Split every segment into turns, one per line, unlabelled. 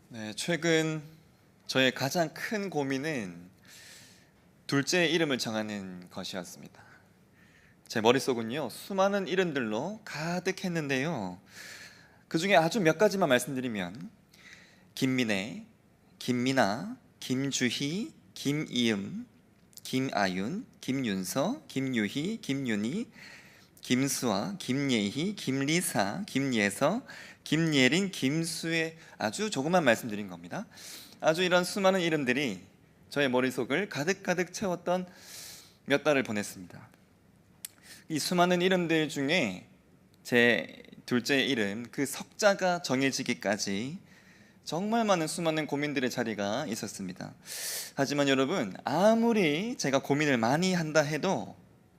네, 최근 저의 가장 큰 고민은 둘째의 이름을 정하는 것이었습니다. 제 머릿속은요, 수많은 이름들로 가득했는데요. 그 중에 아주 몇 가지만 말씀드리면, 김민혜, 김민아, 김주희, 김이음, 김아윤, 김윤서, 김유희, 김윤희, 김수아, 김예희, 김리사, 김예서, 김예린, 김수혜, 아주 조금만 말씀드린 겁니다. 아주 이런 수많은 이름들이 저의 머릿속을 가득가득 채웠던 몇 달을 보냈습니다. 이 수많은 이름들 중에 제 둘째 이름, 그 석자가 정해지기까지 정말 많은 수많은 고민들의 자리가 있었습니다. 하지만 여러분, 아무리 제가 고민을 많이 한다 해도,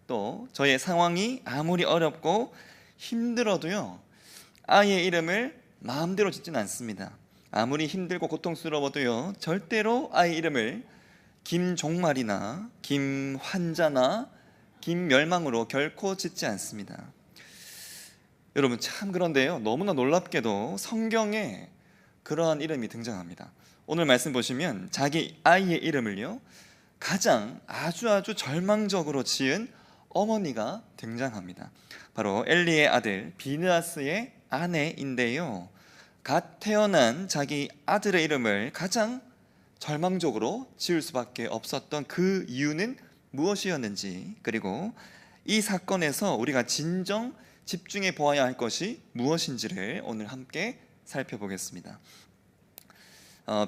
또 저의 상황이 아무리 어렵고 힘들어도요, 아이의 이름을 마음대로 짓지는 않습니다. 아무리 힘들고 고통스러워도요, 절대로 아이 이름을 김종말이나 김환자나 김멸망으로 결코 짓지 않습니다. 여러분, 참 그런데요, 너무나 놀랍게도 성경에 그러한 이름이 등장합니다. 오늘 말씀 보시면 자기 아이의 이름을요, 가장 아주 절망적으로 지은 어머니가 등장합니다. 바로 엘리의 아들 비느하스의 아내인데요, 갓 태어난 자기 아들의 이름을 가장 절망적으로 지을 수밖에 없었던 그 이유는 무엇이었는지, 그리고 이 사건에서 우리가 진정 집중해 보아야 할 것이 무엇인지를 오늘 함께 살펴보겠습니다.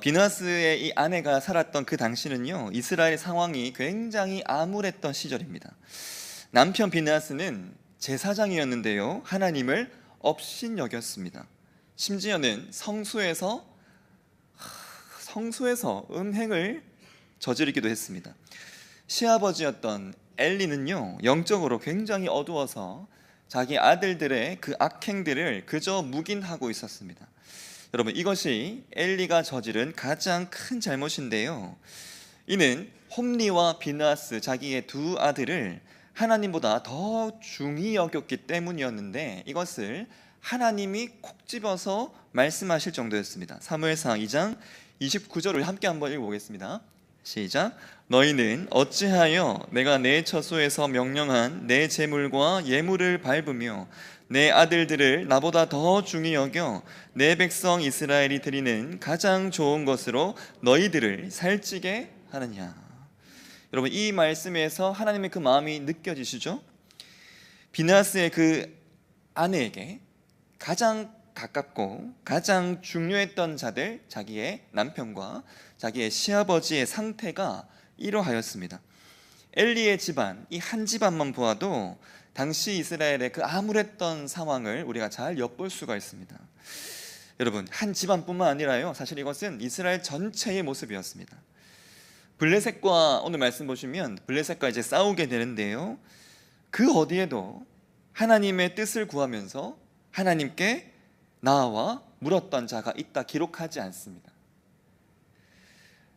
비느하스의 이 아내가 살았던 그 당시는요, 이스라엘 상황이 굉장히 암울했던 시절입니다. 남편 비느하스는 제사장이었는데요, 하나님을 업신여겼습니다. 심지어는 성소에서 음행을 저지르기도 했습니다. 시아버지였던 엘리는요, 영적으로 굉장히 어두워서 자기 아들들의 그 악행들을 그저 묵인하고 있었습니다. 여러분, 이것이 엘리가 저지른 가장 큰 잘못인데요, 이는 홈리와 비느하스, 자기의 두 아들을 하나님보다 더 중히 여겼기 때문이었는데, 이것을 하나님이 콕 집어서 말씀하실 정도였습니다. 사무엘상 2장 29절을 함께 한번 읽어보겠습니다. 시작. 너희는 어찌하여 내가 내 처소에서 명령한 내 제물과 예물을 밟으며 내 아들들을 나보다 더 중히 여겨 내 백성 이스라엘이 드리는 가장 좋은 것으로 너희들을 살찌게 하느냐. 여러분, 이 말씀에서 하나님의 그 마음이 느껴지시죠? 비느하스의 그 아내에게 가장 가깝고 가장 중요했던 자들, 자기의 남편과 자기의 시아버지의 상태가 이러하였습니다. 엘리의 집안, 이 한 집안만 보아도 당시 이스라엘의 그 암울했던 상황을 우리가 잘 엿볼 수가 있습니다. 여러분, 한 집안뿐만 아니라요, 사실 이것은 이스라엘 전체의 모습이었습니다. 블레셋과 오늘 말씀 보시면 블레셋과 이제 싸우게 되는데요, 그 어디에도 하나님의 뜻을 구하면서 하나님께 나와 물었던 자가 있다 기록하지 않습니다.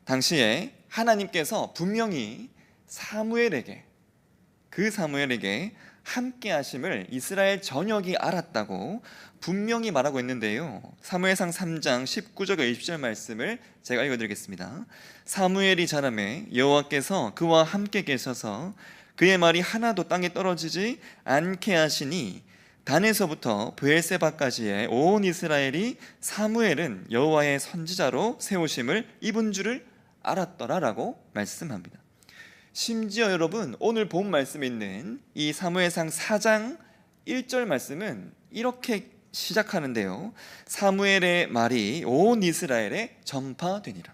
당시에 하나님께서 분명히 사무엘에게 함께 하심을 이스라엘 전역이 알았다고 분명히 말하고 있는데요, 사무엘상 3장 19절과 20절 말씀을 제가 읽어드리겠습니다. 사무엘이 자라매 여호와께서 그와 함께 계셔서 그의 말이 하나도 땅에 떨어지지 않게 하시니 단에서부터 브엘세바까지의 온 이스라엘이 사무엘은 여호와의 선지자로 세우심을 입은 줄을 알았더라라고 말씀합니다. 심지어 여러분, 오늘 본 말씀에 있는 이 사무엘상 4장 1절 말씀은 이렇게 시작하는데요, 사무엘의 말이 온 이스라엘에 전파되니라.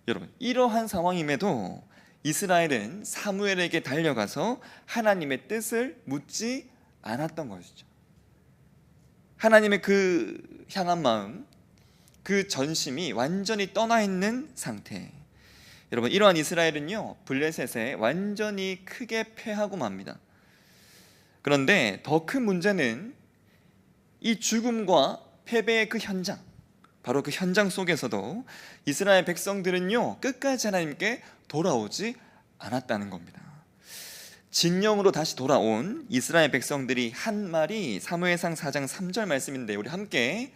여러분, 이러한 상황임에도 이스라엘은 사무엘에게 달려가서 하나님의 뜻을 묻지 않았던 것이죠. 하나님의 그 향한 마음, 그 전심이 완전히 떠나 있는 상태. 여러분, 이러한 이스라엘은요, 블레셋에 완전히 크게 패하고 맙니다. 그런데 더 큰 문제는 이 죽음과 패배의 그 현장, 바로 그 현장 속에서도 이스라엘 백성들은요, 끝까지 하나님께 돌아오지 않았다는 겁니다. 진영으로 다시 돌아온 이스라엘 백성들이 한 말이 사무엘상 4장 3절 말씀인데, 우리 함께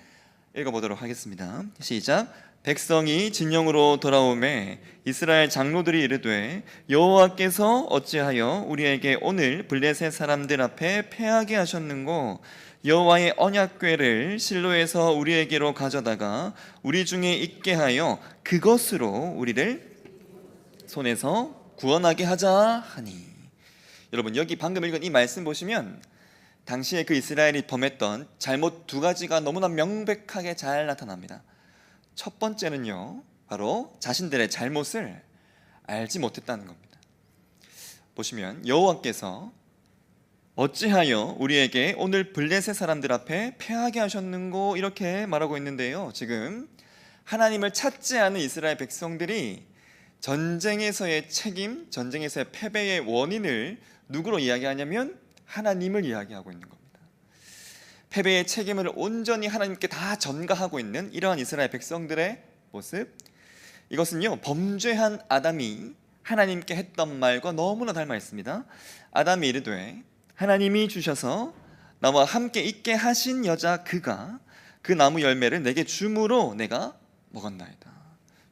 읽어보도록 하겠습니다. 시작. 백성이 진영으로 돌아오매 이스라엘 장로들이 이르되 여호와께서 어찌하여 우리에게 오늘 블레셋 사람들 앞에 패하게 하셨는고 여호와의 언약궤를 실로에서 우리에게로 가져다가 우리 중에 있게 하여 그것으로 우리를 손에서 구원하게 하자 하니. 여러분, 여기 방금 읽은 이 말씀 보시면 당시에 그 이스라엘이 범했던 잘못 두 가지가 너무나 명백하게 잘 나타납니다. 첫 번째는요, 바로 자신들의 잘못을 알지 못했다는 겁니다. 보시면 여호와께서 어찌하여 우리에게 오늘 블레셋 사람들 앞에 패하게 하셨는고 이렇게 말하고 있는데요, 지금 하나님을 찾지 않은 이스라엘 백성들이 전쟁에서의 책임, 전쟁에서의 패배의 원인을 누구로 이야기하냐면 하나님을 이야기하고 있는 겁니다. 패배의 책임을 온전히 하나님께 다 전가하고 있는 이러한 이스라엘 백성들의 모습, 이것은요, 범죄한 아담이 하나님께 했던 말과 너무나 닮아 있습니다. 아담이 이르되 하나님이 주셔서 나와 함께 있게 하신 여자 그가 그 나무 열매를 내게 주므로 내가 먹었나이다.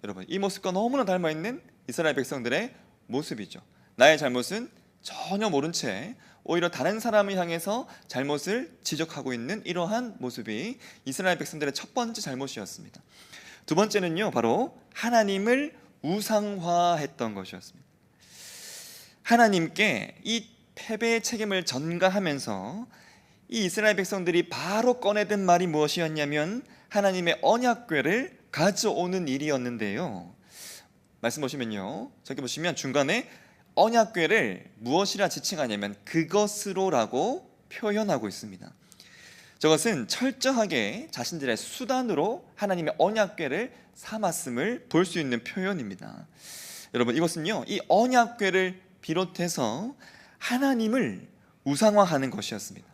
여러분, 이 모습과 너무나 닮아 있는 이스라엘 백성들의 모습이죠. 나의 잘못은 전혀 모른 채 오히려 다른 사람을 향해서 잘못을 지적하고 있는 이러한 모습이 이스라엘 백성들의 첫 번째 잘못이었습니다. 두 번째는요, 바로 하나님을 우상화했던 것이었습니다. 하나님께 이 패배의 책임을 전가하면서 이 이스라엘 백성들이 바로 꺼내든 말이 무엇이었냐면 하나님의 언약궤를 가져오는 일이었는데요, 말씀 보시면요, 저기 보시면 중간에 언약궤를 무엇이라 지칭하냐면 그것으로라고 표현하고 있습니다. 저것은 철저하게 자신들의 수단으로 하나님의 언약궤를 삼았음을 볼 수 있는 표현입니다. 여러분, 이것은요, 이 언약궤를 비롯해서 하나님을 우상화하는 것이었습니다.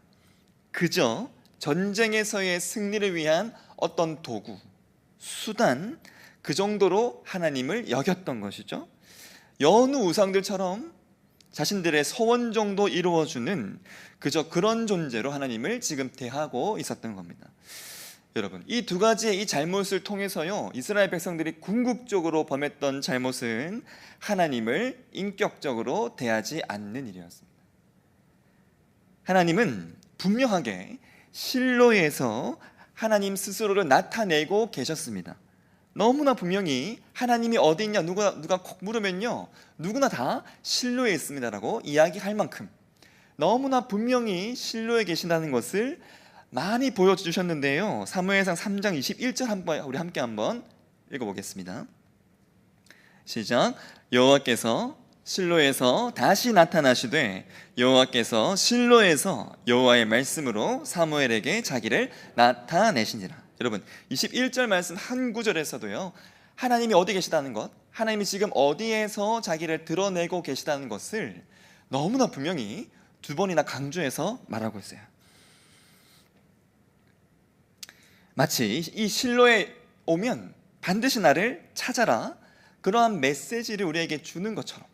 그저 전쟁에서의 승리를 위한 어떤 도구, 수단, 그 정도로 하나님을 여겼던 것이죠. 여느 우상들처럼 자신들의 소원 정도 이루어주는 그저 그런 존재로 하나님을 지금 대하고 있었던 겁니다. 여러분, 이 두 가지의 이 잘못을 통해서요, 이스라엘 백성들이 궁극적으로 범했던 잘못은 하나님을 인격적으로 대하지 않는 일이었습니다. 하나님은 분명하게 실로에서 하나님 스스로를 나타내고 계셨습니다. 너무나 분명히 하나님이 어디 있냐 누가 콕 물으면요, 누구나 다 실로에 있습니다라고 이야기할 만큼 너무나 분명히 실로에 계신다는 것을 많이 보여주셨는데요, 사무엘상 3장 21절 우리 함께 한번 읽어보겠습니다. 시작. 여호와께서 실로에서 다시 나타나시되 여호와께서 실로에서 여호와의 말씀으로 사무엘에게 자기를 나타내시니라. 여러분, 21절 말씀 한 구절에서도요, 하나님이 어디 계시다는 것, 하나님이 지금 어디에서 자기를 드러내고 계시다는 것을 너무나 분명히 두 번이나 강조해서 말하고 있어요. 마치 이 실로에 오면 반드시 나를 찾아라, 그러한 메시지를 우리에게 주는 것처럼.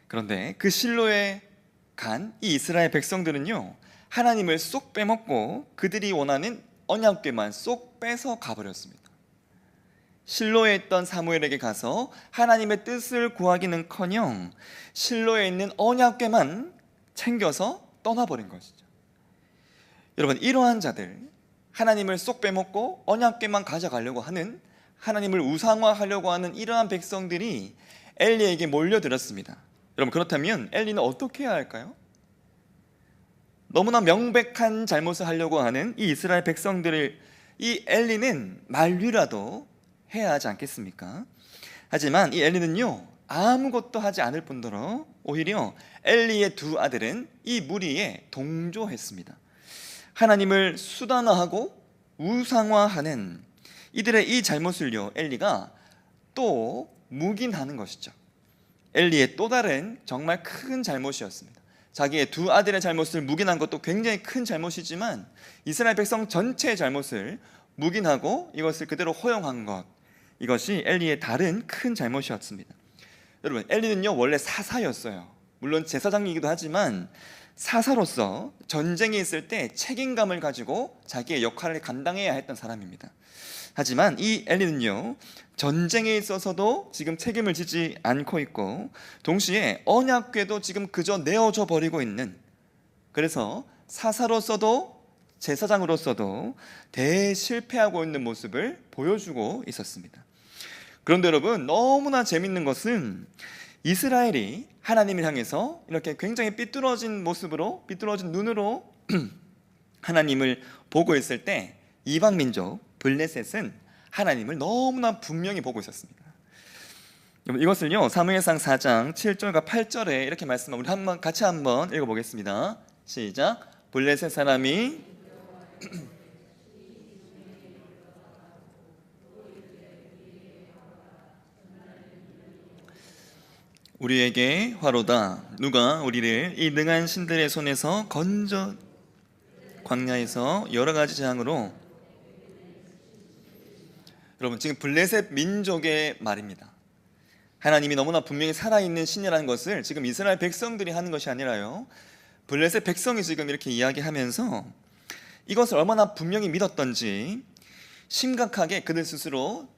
그런데 그 실로에 간 이 이스라엘 백성들은요, 하나님을 쏙 빼먹고 그들이 원하는 언약궤만 쏙 빼서 가버렸습니다. 실로에 있던 사무엘에게 가서 하나님의 뜻을 구하기는커녕 실로에 있는 언약궤만 챙겨서 떠나버린 것이죠. 여러분, 이러한 자들, 하나님을 쏙 빼먹고 언약궤만 가져가려고 하는, 하나님을 우상화하려고 하는 이러한 백성들이 엘리에게 몰려들었습니다. 여러분, 그렇다면 엘리는 어떻게 해야 할까요? 너무나 명백한 잘못을 하려고 하는 이 이스라엘 백성들을 이 엘리는 만류라도 해야 하지 않겠습니까? 하지만 이 엘리는요, 아무것도 하지 않을 뿐더러 오히려 엘리의 두 아들은 이 무리에 동조했습니다. 하나님을 수단화하고 우상화하는 이들의 이 잘못을요, 엘리가 또 묵인하는 것이죠. 엘리의 또 다른 정말 큰 잘못이었습니다. 자기의 두 아들의 잘못을 묵인한 것도 굉장히 큰 잘못이지만 이스라엘 백성 전체의 잘못을 묵인하고 이것을 그대로 허용한 것, 이것이 엘리의 다른 큰 잘못이었습니다. 여러분, 엘리는요, 원래 사사였어요. 물론 제사장이기도 하지만 사사로서 전쟁이 있을 때 책임감을 가지고 자기의 역할을 감당해야 했던 사람입니다. 하지만 이 엘리는요, 전쟁에 있어서도 지금 책임을 지지 않고 있고 동시에 언약궤도 지금 그저 내어줘 버리고 있는, 그래서 사사로서도 제사장으로서도 대실패하고 있는 모습을 보여주고 있었습니다. 그런데 여러분, 너무나 재밌는 것은 이스라엘이 하나님을 향해서 이렇게 굉장히 삐뚤어진 모습으로, 삐뚤어진 눈으로 하나님을 보고 있을 때 이방 민족 블레셋은 하나님을 너무나 분명히 보고 있었습니다. 이것을요, 사무엘상 4장 7절과 8절에 이렇게 말씀합니다. 우리 같이 한번 읽어보겠습니다. 시작. 블레셋 사람이 우리에게 화로다. 누가 우리를 이 능한 신들의 손에서 건져 광야에서 여러 가지 재앙으로. 여러분, 지금 블레셋 민족의 말입니다. 하나님이 너무나 분명히 살아있는 신이라는 것을 지금 이스라엘 백성들이 하는 것이 아니라요, 블레셋 백성이 지금 이렇게 이야기하면서 이것을 얼마나 분명히 믿었던지 심각하게 그들 스스로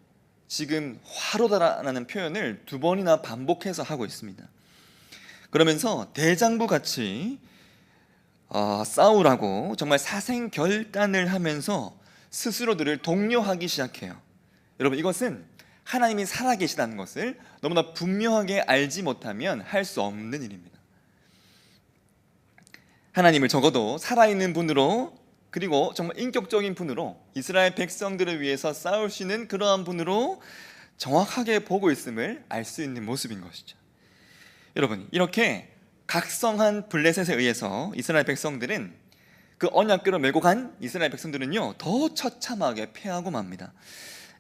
지금 화로다라는 표현을 2번이나 반복해서 하고 있습니다. 그러면서 대장부 같이 싸우라고 정말 사생결단을 하면서 스스로들을 독려하기 시작해요. 여러분, 이것은 하나님이 살아계시다는 것을 너무나 분명하게 알지 못하면 할 수 없는 일입니다. 하나님을 적어도 살아있는 분으로, 그리고 정말 인격적인 분으로, 이스라엘 백성들을 위해서 싸우시는 그러한 분으로 정확하게 보고 있음을 알 수 있는 모습인 것이죠. 여러분, 이렇게 각성한 블레셋에 의해서 이스라엘 백성들은, 그 언약궤를 메고 간 이스라엘 백성들은요, 더 처참하게 패하고 맙니다.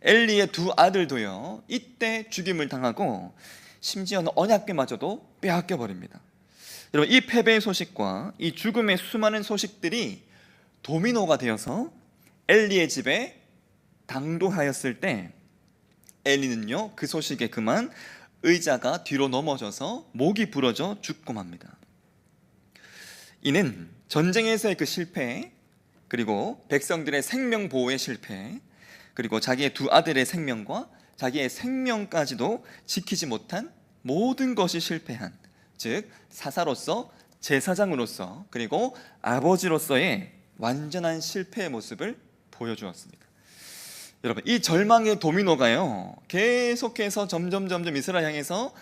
엘리의 2 아들도요, 이때 죽임을 당하고 심지어는 언약궤마저도 빼앗겨 버립니다. 여러분, 이 패배의 소식과 이 죽음의 수많은 소식들이 도미노가 되어서 엘리의 집에 당도하였을 때 엘리는요, 그 소식에 그만 의자가 뒤로 넘어져서 목이 부러져 죽고 맙니다. 이는 전쟁에서의 그 실패, 그리고 백성들의 생명 보호의 실패, 그리고 자기의 2 아들의 생명과 자기의 생명까지도 지키지 못한 모든 것이 실패한, 즉 사사로서, 제사장으로서, 그리고 아버지로서의 완전한 실패의 모습을 보여주었습니다. 여러분, 이 절망의 도미노가요, 계속해서 점점 이스라엘 향해서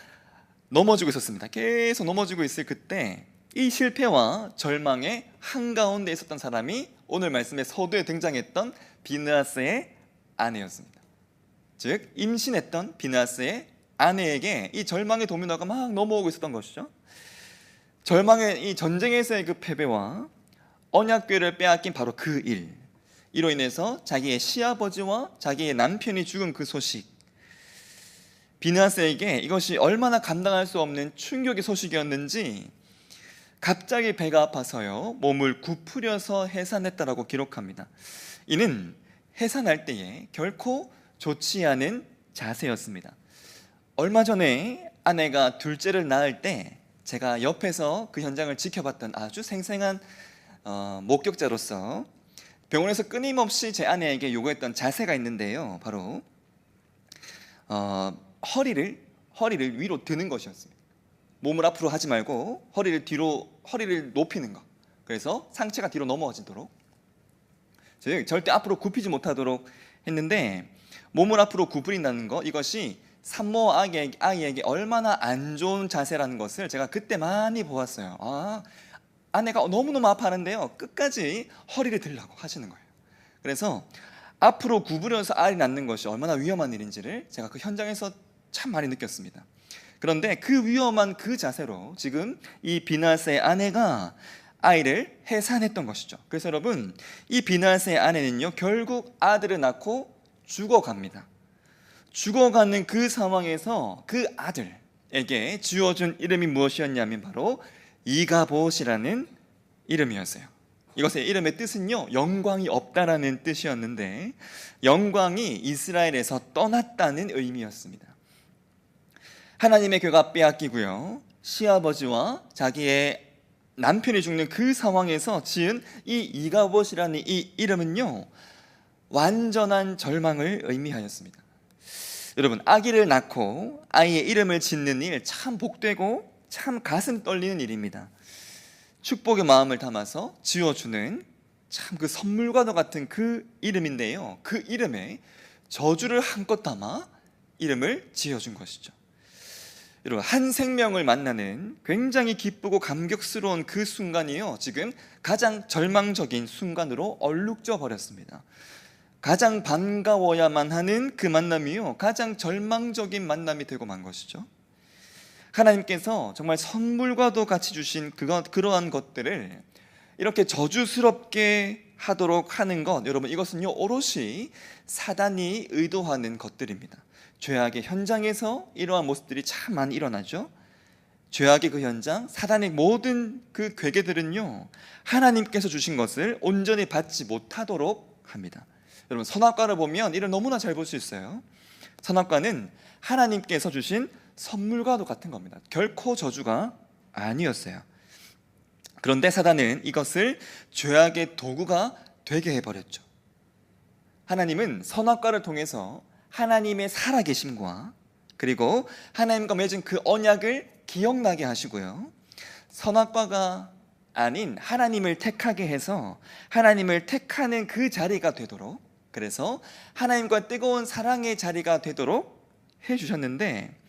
넘어지고 있었습니다. 계속 넘어지고 있을 그때 이 실패와 절망의 한가운데 있었던 사람이 오늘 말씀의 서두에 등장했던 비느하스의 아내였습니다. 즉 임신했던 비느하스의 아내에게 이 절망의 도미노가 막 넘어오고 있었던 것이죠. 절망의 이 전쟁에서의 그 패배와 언약궤를 빼앗긴 바로 그 이로 인해서 자기의 시아버지와 자기의 남편이 죽은 그 소식, 비느하스에게 이것이 얼마나 감당할 수 없는 충격의 소식이었는지 갑자기 배가 아파서요, 몸을 굽으려서 해산했다라고 기록합니다. 이는 해산할 때에 결코 좋지 않은 자세였습니다. 얼마 전에 아내가 둘째를 낳을 때 제가 옆에서 그 현장을 지켜봤던 아주 생생한 목격자로서 병원에서 끊임없이 제 아내에게 요구했던 자세가 있는데요, 바로 허리를 위로 드는 것이었습니다. 몸을 앞으로 하지 말고 허리를 높이는 것. 그래서 상체가 뒤로 넘어지도록, 즉 절대 앞으로 굽히지 못하도록 했는데, 몸을 앞으로 구부린다는 것, 이것이 산모 아이에게 얼마나 안 좋은 자세라는 것을 제가 그때 많이 보았어요. 아내가 너무너무 아파하는데요, 끝까지 허리를 들라고 하시는 거예요. 그래서 앞으로 구부려서 아이를 낳는 것이 얼마나 위험한 일인지를 제가 그 현장에서 참 많이 느꼈습니다. 그런데 그 위험한 그 자세로 지금 이 비느하스의 아내가 아이를 해산했던 것이죠. 그래서 여러분, 이 비느하스의 아내는요, 결국 아들을 낳고 죽어갑니다. 죽어가는 그 상황에서 그 아들에게 지어준 이름이 무엇이었냐면 바로 이가봇이라는 이름이었어요. 이것의 이름의 뜻은요, 영광이 없다라는 뜻이었는데, 영광이 이스라엘에서 떠났다는 의미였습니다. 하나님의 궤가 빼앗기고요, 시아버지와 자기의 남편이 죽는 그 상황에서 지은 이 이가봇이라는 이 이름은요, 완전한 절망을 의미하였습니다. 여러분, 아기를 낳고 아이의 이름을 짓는 일 참 복되고 참 가슴 떨리는 일입니다. 축복의 마음을 담아서 지어주는 참 그 선물과도 같은 그 이름인데요, 그 이름에 저주를 한껏 담아 이름을 지어준 것이죠. 여러분, 한 생명을 만나는 굉장히 기쁘고 감격스러운 그 순간이요, 지금 가장 절망적인 순간으로 얼룩져 버렸습니다. 가장 반가워야만 하는 그 만남이요, 가장 절망적인 만남이 되고 만 것이죠. 하나님께서 정말 선물과도 같이 주신 그러한 것들을 이렇게 저주스럽게 하도록 하는 것, 여러분, 이것은요 오롯이 사단이 의도하는 것들입니다. 죄악의 현장에서 이러한 모습들이 참 많이 일어나죠. 죄악의 그 현장, 사단의 모든 그 괴계들은요, 하나님께서 주신 것을 온전히 받지 못하도록 합니다. 여러분, 선악과를 보면 이를 너무나 잘 볼 수 있어요. 선악과는 하나님께서 주신 선물과도 같은 겁니다. 결코 저주가 아니었어요. 그런데 사단은 이것을 죄악의 도구가 되게 해버렸죠. 하나님은 선악과를 통해서 하나님의 살아계심과 그리고 하나님과 맺은 그 언약을 기억나게 하시고요, 선악과가 아닌 하나님을 택하게 해서 하나님을 택하는 그 자리가 되도록, 그래서 하나님과 뜨거운 사랑의 자리가 되도록 해주셨는데,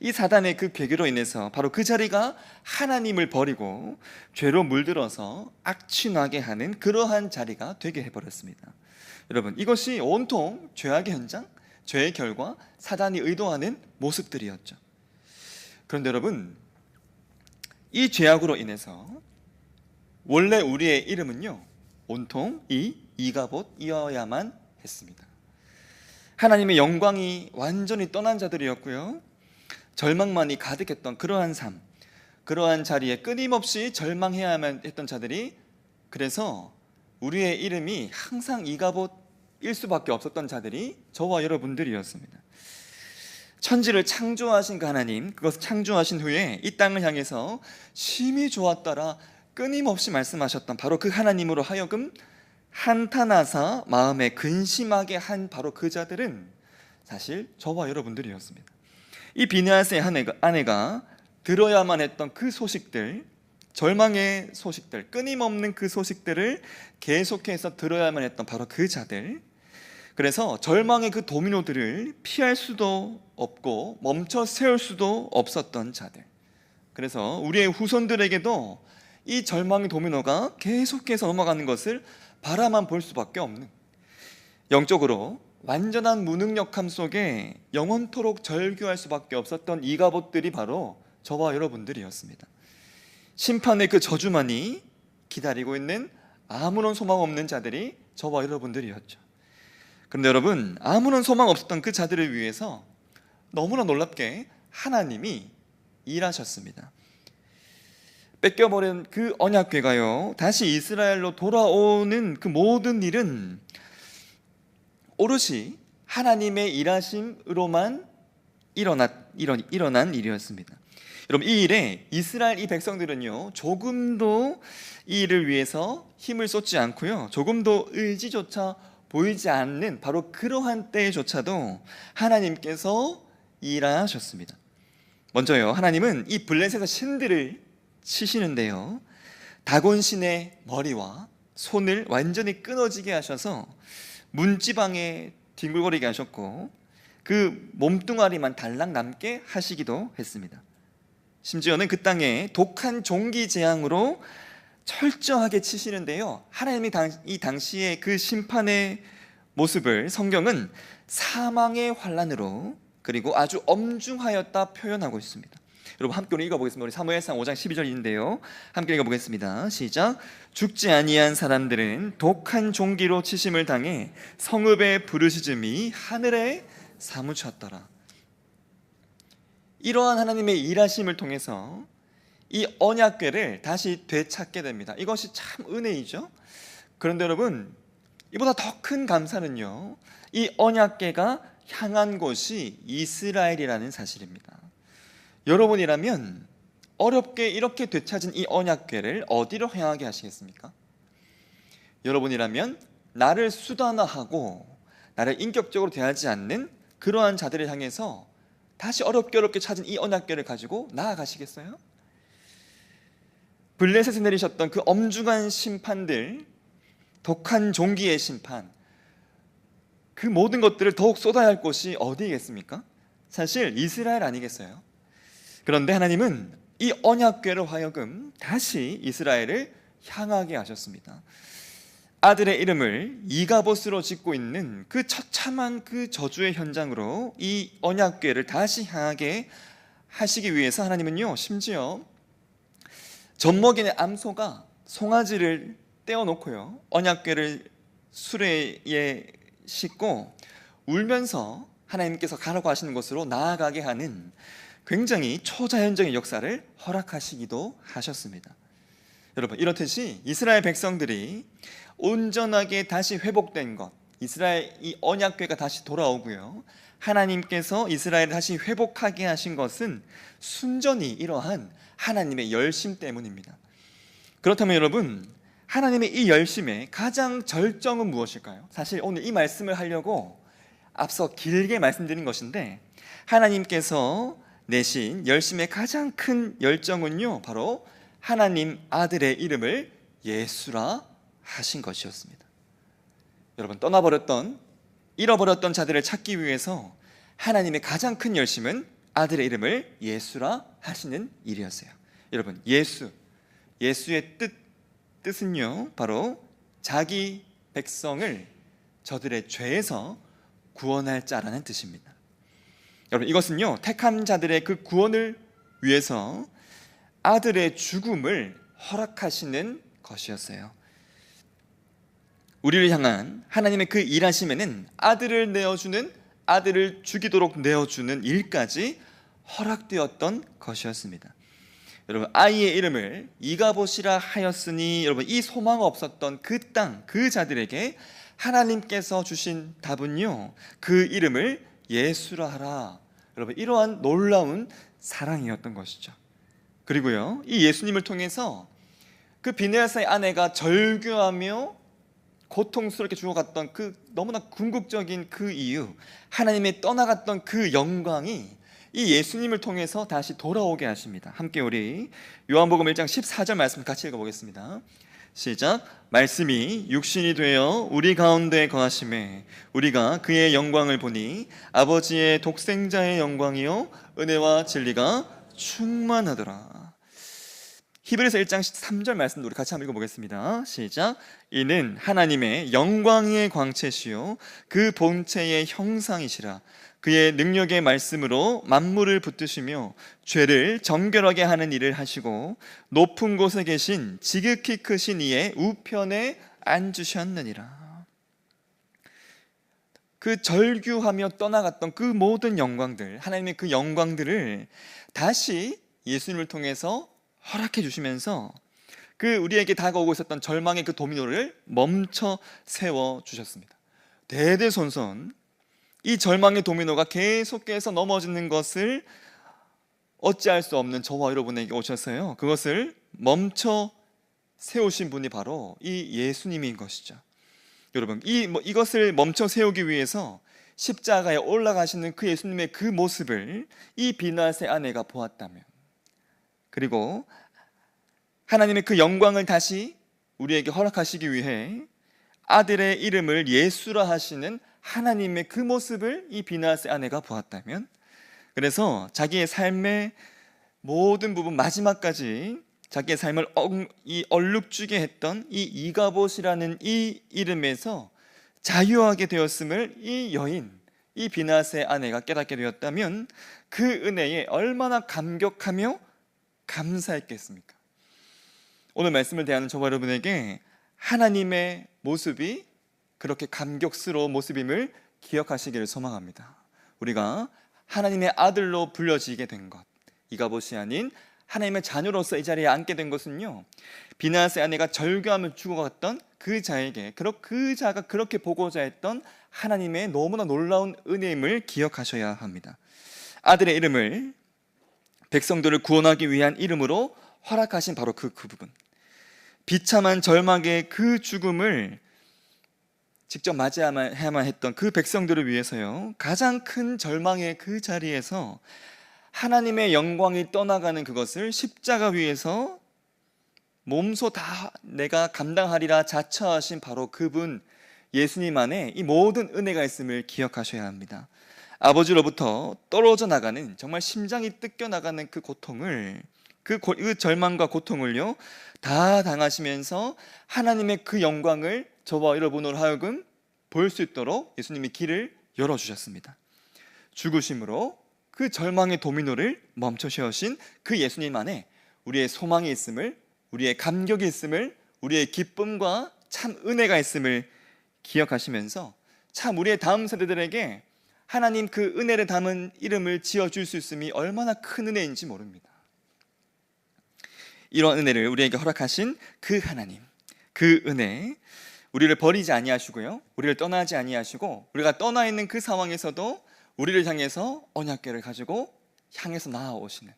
이 사단의 그 괴계로 인해서 바로 그 자리가 하나님을 버리고 죄로 물들어서 악취나게 하는 그러한 자리가 되게 해버렸습니다. 여러분, 이것이 온통 죄악의 현장, 죄의 결과, 사단이 의도하는 모습들이었죠. 그런데 여러분, 이 죄악으로 인해서 원래 우리의 이름은요, 온통 이 이가봇이어야만 했습니다. 하나님의 영광이 완전히 떠난 자들이었고요, 절망만이 가득했던 그러한 삶, 그러한 자리에 끊임없이 절망해야만 했던 자들이, 그래서 우리의 이름이 항상 이가봇일 수밖에 없었던 자들이 저와 여러분들이었습니다. 천지를 창조하신 그 하나님, 그것을 창조하신 후에 이 땅을 향해서 심히 좋았더라 끊임없이 말씀하셨던 바로 그 하나님으로 하여금 한탄하사 마음에 근심하게 한 바로 그 자들은 사실 저와 여러분들이었습니다. 이 비느하스의 아내가 들어야만 했던 그 소식들, 절망의 소식들, 끊임없는 그 소식들을 계속해서 들어야만 했던 바로 그 자들, 그래서 절망의 그 도미노들을 피할 수도 없고 멈춰 세울 수도 없었던 자들, 그래서 우리의 후손들에게도 이 절망의 도미노가 계속해서 넘어가는 것을 바라만 볼 수밖에 없는, 영적으로 완전한 무능력함 속에 영원토록 절규할 수밖에 없었던 이가봇들이 바로 저와 여러분들이었습니다. 심판의 그 저주만이 기다리고 있는 아무런 소망 없는 자들이 저와 여러분들이었죠. 그런데 여러분, 아무런 소망 없었던 그 자들을 위해서 너무나 놀랍게 하나님이 일하셨습니다. 뺏겨버린 그 언약궤가요, 다시 이스라엘로 돌아오는 그 모든 일은 오롯이 하나님의 일하심으로만 일어난 일이었습니다. 여러분, 이 일에 이스라엘 이 백성들은요, 조금도 이 일을 위해서 힘을 쏟지 않고요, 조금도 의지조차 보이지 않는 바로 그러한 때조차도 하나님께서 일하셨습니다. 먼저요, 하나님은 이 블레셋의 신들을 치시는데요, 다곤신의 머리와 손을 완전히 끊어지게 하셔서 문지방에 뒹굴거리게 하셨고, 그 몸뚱아리만 달랑 남게 하시기도 했습니다. 심지어는 그 땅에 독한 종기 재앙으로 철저하게 치시는데요, 하나님이 이 당시의 그 심판의 모습을 성경은 사망의 환란으로 그리고 아주 엄중하였다 표현하고 있습니다. 여러분, 함께 읽어보겠습니다. 우리 사무엘상 5장 12절인데요 함께 읽어보겠습니다. 시작. 죽지 아니한 사람들은 독한 종기로 치심을 당해 성읍의 부르짖음이 하늘에 사무쳤더라. 이러한 하나님의 일하심을 통해서 이 언약궤를 다시 되찾게 됩니다. 이것이 참 은혜이죠. 그런데 여러분, 이보다 더 큰 감사는요, 이 언약궤가 향한 곳이 이스라엘이라는 사실입니다. 여러분이라면 어렵게 이렇게 되찾은 이 언약궤를 어디로 향하게 하시겠습니까? 여러분이라면 나를 수단화하고 나를 인격적으로 대하지 않는 그러한 자들을 향해서 다시 어렵게 찾은 이 언약궤를 가지고 나아가시겠어요? 블레셋에 내리셨던 그 엄중한 심판들, 독한 종기의 심판, 그 모든 것들을 더욱 쏟아야 할 곳이 어디겠습니까? 사실 이스라엘 아니겠어요? 그런데 하나님은 이 언약궤로 하여금 다시 이스라엘을 향하게 하셨습니다. 아들의 이름을 이가봇으로 짓고 있는 그 처참한 그 저주의 현장으로 이 언약궤를 다시 향하게 하시기 위해서 하나님은요, 심지어 젖먹이는 암소가 송아지를 떼어놓고요, 언약궤를 수레에 싣고 울면서 하나님께서 가라고 하시는 곳으로 나아가게 하는 굉장히 초자연적인 역사를 허락하시기도 하셨습니다. 여러분, 이렇듯이 이스라엘 백성들이 온전하게 다시 회복된 것, 이스라엘 이 언약궤가 다시 돌아오고요, 하나님께서 이스라엘을 다시 회복하게 하신 것은 순전히 이러한 하나님의 열심 때문입니다. 그렇다면 여러분, 하나님의 이 열심의 가장 절정은 무엇일까요? 사실 오늘 이 말씀을 하려고 앞서 길게 말씀드린 것인데, 하나님께서 내신 열심의 가장 큰 열정은요, 바로 하나님 아들의 이름을 예수라 하신 것이었습니다. 여러분, 떠나버렸던, 잃어버렸던 자들을 찾기 위해서 하나님의 가장 큰 열심은 아들의 이름을 예수라 하시는 일이었어요. 여러분, 예수의 뜻은요, 바로 자기 백성을 저들의 죄에서 구원할 자라는 뜻입니다. 여러분, 이것은요, 택한 자들의 그 구원을 위해서 아들의 죽음을 허락하시는 것이었어요. 우리를 향한 하나님의 그 일하심에는 아들을 죽이도록 내어주는 일까지 허락되었던 것이었습니다. 여러분, 아이의 이름을 이가봇이라 하였으니, 여러분, 이 소망 없었던 그 땅, 그 자들에게 하나님께서 주신 답은요, 그 이름을 예수라 하라. 여러분, 이러한 놀라운 사랑이었던 것이죠. 그리고요, 이 예수님을 통해서 그 비느하스의 아내가 절규하며 고통스럽게 죽어갔던 그 너무나 궁극적인 그 이유, 하나님의 떠나갔던 그 영광이 이 예수님을 통해서 다시 돌아오게 하십니다. 함께 우리 요한복음 1장 14절 말씀 같이 읽어보겠습니다. 시작. 말씀이 육신이 되어 우리 가운데 거하심에 우리가 그의 영광을 보니 아버지의 독생자의 영광이요 은혜와 진리가 충만하더라. 히브리서 1장 3절 말씀도 우리 같이 한번 읽어보겠습니다. 시작. 이는 하나님의 영광의 광채시요 그 본체의 형상이시라. 그의 능력의 말씀으로 만물을 붙드시며 죄를 정결하게 하는 일을 하시고 높은 곳에 계신 지극히 크신 이의 우편에 앉으셨느니라. 그 절규하며 떠나갔던 그 모든 영광들, 하나님의 그 영광들을 다시 예수님을 통해서 허락해 주시면서 그 우리에게 다가오고 있었던 절망의 그 도미노를 멈춰 세워 주셨습니다. 대대손손 이 절망의 도미노가 계속해서 넘어지는 것을 어찌할 수 없는 저와 여러분에게 오셔서요, 그것을 멈춰 세우신 분이 바로 이 예수님인 것이죠. 여러분, 이것을 멈춰 세우기 위해서 십자가에 올라가시는 그 예수님의 그 모습을 이 비나스의 아내가 보았다면, 그리고 하나님의 그 영광을 다시 우리에게 허락하시기 위해 아들의 이름을 예수라 하시는 하나님의 그 모습을 이 비나스의 아내가 보았다면, 그래서 자기의 삶의 모든 부분 마지막까지 자기의 삶을 얼룩주게 했던 이 이가봇이라는 이 이름에서 자유하게 되었음을 이 여인, 이 비나스의 아내가 깨닫게 되었다면 그 은혜에 얼마나 감격하며 감사했겠습니까? 오늘 말씀을 대하는 저와 여러분에게 하나님의 모습이 그렇게 감격스러운 모습임을 기억하시기를 소망합니다. 우리가 하나님의 아들로 불려지게 된 것, 이가봇이 아닌 하나님의 자녀로서 이 자리에 앉게 된 것은요, 비나스의 아내가 절규하며 죽어갔던 그 자에게, 그 자가 그렇게 보고자 했던 하나님의 너무나 놀라운 은혜임을 기억하셔야 합니다. 아들의 이름을 백성들을 구원하기 위한 이름으로 허락하신 바로 그 부분, 비참한 절망의 그 죽음을 직접 맞이해야만 했던 그 백성들을 위해서요, 가장 큰 절망의 그 자리에서 하나님의 영광이 떠나가는 그것을 십자가 위에서 몸소 다 내가 감당하리라 자처하신 바로 그분 예수님 안에 이 모든 은혜가 있음을 기억하셔야 합니다. 아버지로부터 떨어져 나가는, 정말 심장이 뜯겨 나가는 그 고통을, 그 절망과 고통을요 다 당하시면서 하나님의 그 영광을 저와 여러분으로 하여금 볼 수 있도록 예수님이 길을 열어주셨습니다. 죽으심으로 그 절망의 도미노를 멈춰 세우신 그 예수님 안에 우리의 소망이 있음을, 우리의 감격이 있음을, 우리의 기쁨과 참 은혜가 있음을 기억하시면서 참 우리의 다음 세대들에게 하나님 그 은혜를 담은 이름을 지어줄 수 있음이 얼마나 큰 은혜인지 모릅니다. 이런 은혜를 우리에게 허락하신 그 하나님, 그 은혜, 우리를 버리지 아니하시고요, 우리를 떠나지 아니하시고, 우리가 떠나 있는 그 상황에서도 우리를 향해서 언약궤를 가지고 향해서 나아오시는,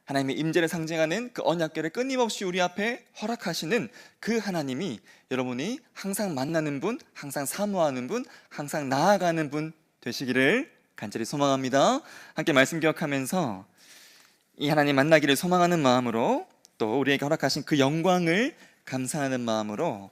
하나님의 임재를 상징하는 그 언약궤를 끊임없이 우리 앞에 허락하시는 그 하나님이 여러분이 항상 만나는 분, 항상 사모하는 분, 항상 나아가는 분 되시기를 간절히 소망합니다. 함께 말씀 기억하면서 이 하나님 만나기를 소망하는 마음으로, 또 우리에게 허락하신 그 영광을 감사하는 마음으로